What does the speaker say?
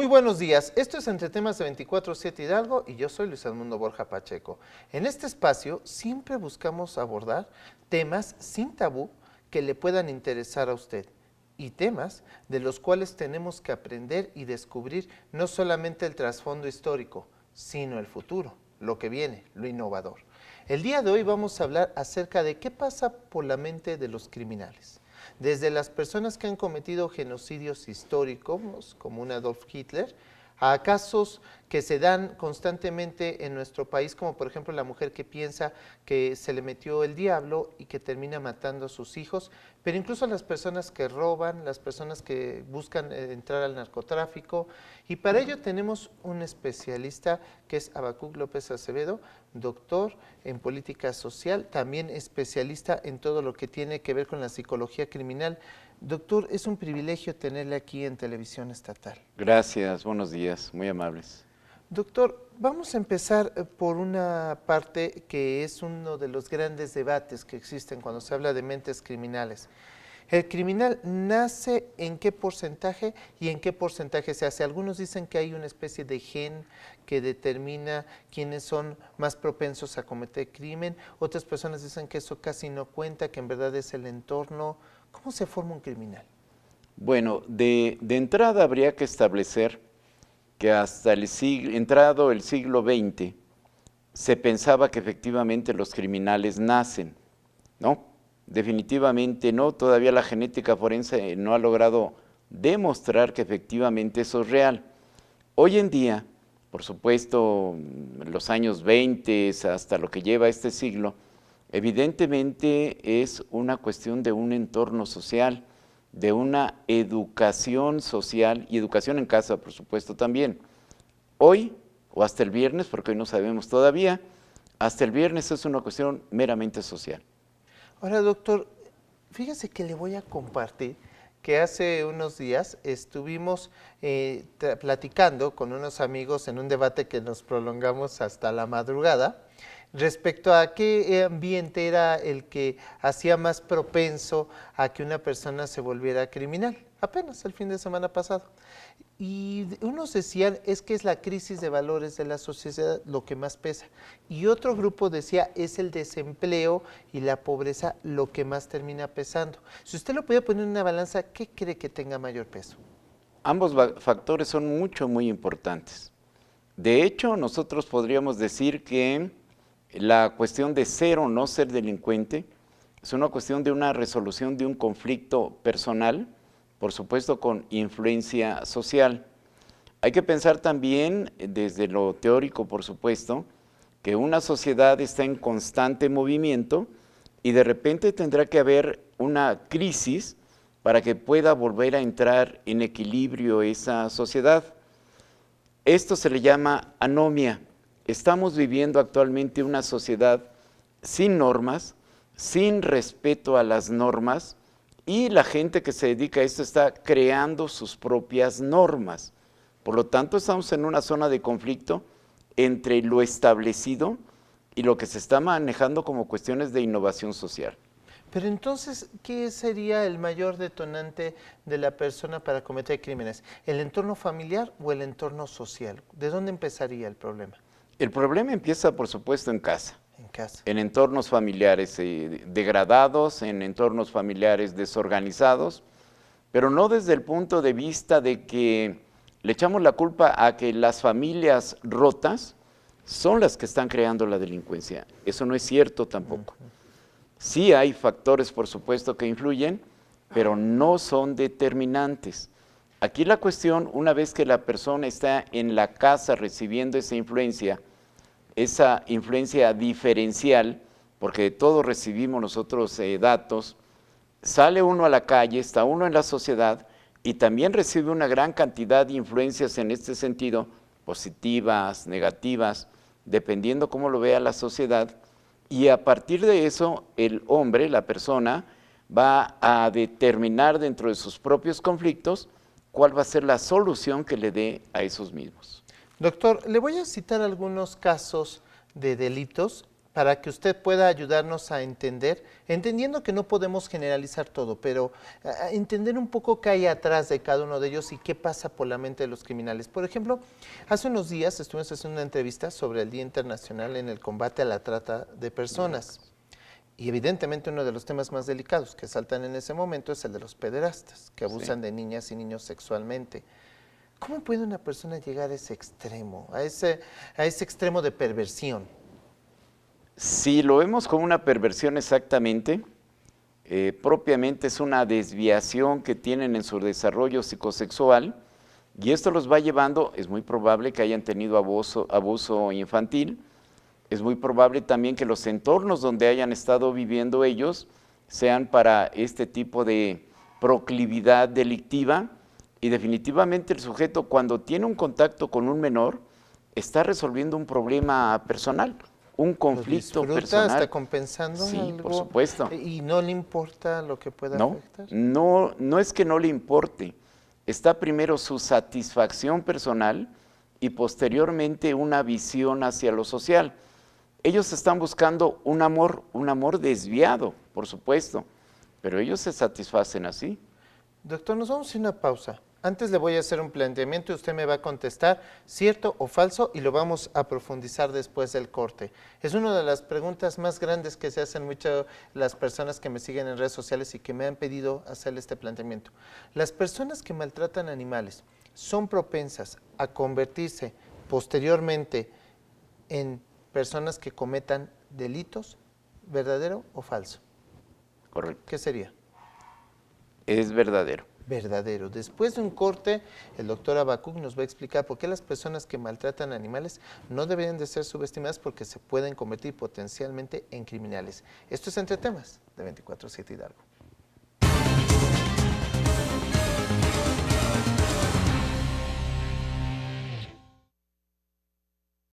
Muy buenos días, esto es Entre Temas de 24/7 Hidalgo y yo soy Luis Edmundo Borja Pacheco. En este espacio siempre buscamos abordar temas sin tabú que le puedan interesar a usted y temas de los cuales tenemos que aprender y descubrir no solamente el trasfondo histórico, sino el futuro, lo que viene, lo innovador. El día de hoy vamos a hablar acerca de qué pasa por la mente de los criminales. Desde las personas que han cometido genocidios históricos, como un Adolf Hitler, a casos que se dan constantemente en nuestro país, como por ejemplo la mujer que piensa que se le metió el diablo y que termina matando a sus hijos, pero incluso las personas que roban, las personas que buscan entrar al narcotráfico, y para ello tenemos un especialista que es Habacuc López Acevedo, doctor en política social, también especialista en todo lo que tiene que ver con la psicología criminal. Doctor, es un privilegio tenerle aquí en Televisión Estatal. Gracias, buenos días, muy amables. Doctor, vamos a empezar por una parte que es uno de los grandes debates que existen cuando se habla de mentes criminales. ¿El criminal nace en qué porcentaje y en qué porcentaje se hace? Algunos dicen que hay una especie de gen que determina quiénes son más propensos a cometer crimen, otras personas dicen que eso casi no cuenta, que en verdad es el entorno. ¿Cómo se forma un criminal? Bueno, de entrada habría que establecer que hasta entrado el siglo XX se pensaba que efectivamente los criminales nacen, ¿no? Definitivamente no, todavía la genética forense no ha logrado demostrar que efectivamente eso es real. Hoy en día, por supuesto, en los años 20 hasta lo que lleva este siglo, evidentemente es una cuestión de un entorno social, de una educación social y educación en casa, por supuesto, también. Hoy, o hasta el viernes, porque hoy no sabemos todavía, hasta el viernes es una cuestión meramente social. Ahora, doctor, fíjese que le voy a compartir que hace unos días estuvimos platicando con unos amigos en un debate que nos prolongamos hasta la madrugada, respecto a qué ambiente era el que hacía más propenso a que una persona se volviera criminal, apenas el fin de semana pasado. Y unos decían es que es la crisis de valores de la sociedad lo que más pesa, y otro grupo decía es el desempleo y la pobreza lo que más termina pesando. Si usted lo pudiera poner en una balanza, ¿qué cree que tenga mayor peso? Ambos factores son muy importantes. De hecho, nosotros podríamos decir que la cuestión de ser o no ser delincuente es una cuestión de una resolución de un conflicto personal, por supuesto con influencia social. Hay que pensar también, desde lo teórico por supuesto, que una sociedad está en constante movimiento y de repente tendrá que haber una crisis para que pueda volver a entrar en equilibrio esa sociedad. Esto se le llama anomia. Estamos viviendo actualmente una sociedad sin normas, sin respeto a las normas, y la gente que se dedica a esto está creando sus propias normas. Por lo tanto, estamos en una zona de conflicto entre lo establecido y lo que se está manejando como cuestiones de innovación social. Pero entonces, ¿qué sería el mayor detonante de la persona para cometer crímenes? ¿El entorno familiar o el entorno social? ¿De dónde empezaría el problema? El problema empieza, por supuesto, en casa. En casa. En entornos familiares degradados, en entornos familiares desorganizados, pero no desde el punto de vista de que le echamos la culpa a que las familias rotas son las que están creando la delincuencia. Eso no es cierto tampoco. Sí hay factores, por supuesto, que influyen, pero no son determinantes. Aquí la cuestión, una vez que la persona está en la casa recibiendo esa influencia diferencial, porque de todo recibimos nosotros datos, sale uno a la calle, está uno en la sociedad y también recibe una gran cantidad de influencias en este sentido, positivas, negativas, dependiendo cómo lo vea la sociedad, y a partir de eso el hombre, la persona, va a determinar dentro de sus propios conflictos cuál va a ser la solución que le dé a esos mismos. Doctor, le voy a citar algunos casos de delitos para que usted pueda ayudarnos a entender, entendiendo que no podemos generalizar todo, pero a entender un poco qué hay atrás de cada uno de ellos y qué pasa por la mente de los criminales. Por ejemplo, hace unos días estuvimos haciendo una entrevista sobre el Día Internacional en el combate a la trata de personas. Y evidentemente uno de los temas más delicados que saltan en ese momento es el de los pederastas, que abusan de niñas y niños sexualmente. ¿Cómo puede una persona llegar a ese extremo, a ese extremo de perversión? Si lo vemos como una perversión exactamente, propiamente es una desviación que tienen en su desarrollo psicosexual y esto los va llevando, es muy probable que hayan tenido abuso infantil, es muy probable también que los entornos donde hayan estado viviendo ellos sean para este tipo de proclividad delictiva y definitivamente el sujeto cuando tiene un contacto con un menor está resolviendo un problema personal, un conflicto personal. ¿Está compensando Sí, algo? por supuesto. ¿Y no le importa lo que pueda afectar? No es que no le importe, está primero su satisfacción personal y posteriormente una visión hacia lo social. Ellos están buscando un amor desviado, por supuesto, pero ellos se satisfacen así. Doctor, nos vamos a una pausa. Antes le voy a hacer un planteamiento y usted me va a contestar cierto o falso y lo vamos a profundizar después del corte. Es una de las preguntas más grandes que se hacen muchas las personas que me siguen en redes sociales y que me han pedido hacerle este planteamiento. ¿Las personas que maltratan animales son propensas a convertirse posteriormente en personas que cometan delitos? ¿Verdadero o falso? Correcto. ¿Qué sería? Es verdadero. Verdadero. Después de un corte, el doctor Habacuc nos va a explicar por qué las personas que maltratan animales no deberían de ser subestimadas porque se pueden convertir potencialmente en criminales. Esto es Entre Temas de 24/7 Hidalgo.